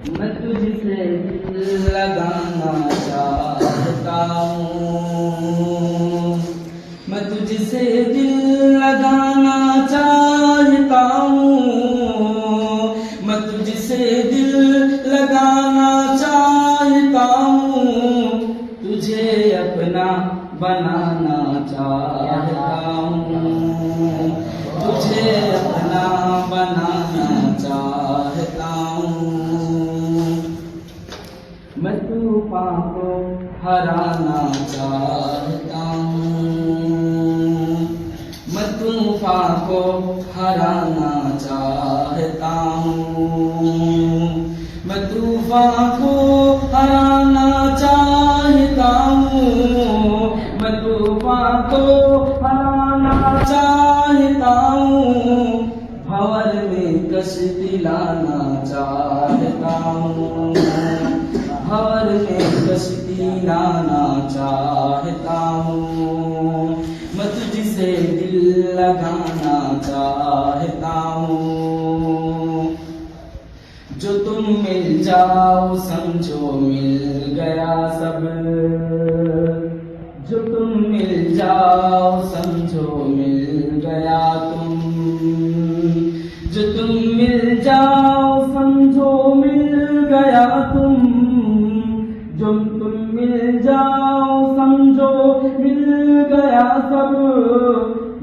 मैं तुझसे दिल लगाना चाहता हूँ, मैं तुझसे दिल लगाना चाहता हूँ, मैं तुझसे दिल लगाना चाहता हूँ, तुझे अपना बनाना चाहता हूँ, तुझे अपना बनाना चाहता हूँ। मैं तूफान को हराना चाहता हूँ, मैं तूफान को हराना चाहता हूँ, मैं तूफान को हराना चाहता हूँ, मैं तूफान को हराना चाहता हूँ, भंवर में कश्ती लाना चाहता हूँ, भंवर में कश्ती लाना चाहता हूँ, मैं तुझसे दिल लगाना चाहता हूँ। जो तुम मिल जाओ समझो मिल गया सब, जो तुम मिल जाओ समझो मिल गया तुम, जो तुम मिल जाओ समझो मिल गया तुम, जो तुम मिल जाओ समझो मिल गया सब,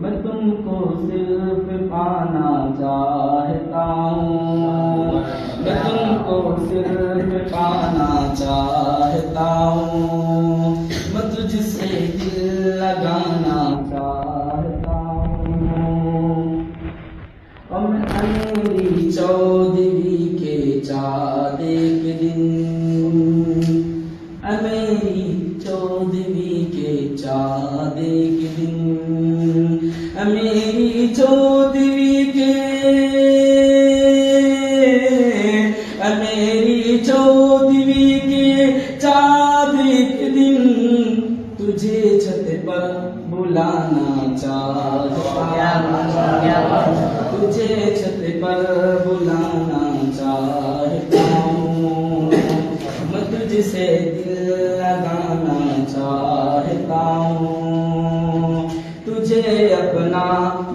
मैं तुमको सिर्फ पाना चाहता हूँ, मैं तुमको सिर्फ पाना चाहता हूँ, मैं तुझसे दिल लगाना चाहता हूँ। और मेरी चौदहवीं के चाँद एक दिन, मेरी चौदहवीं के चाँद एक दिन, मेरी चौदहवीं के, मेरी चौदहवीं के चाँद एक दिन, तुझे छत पर बुलाना चाहता हूँ, तुझे छत पर बुलाना चाहता हूँ, मैं तुझसे दिल लगाना चाहता हूँ, तुझे अपना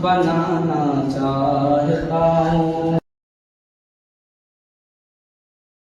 बनाना चाहता हूँ।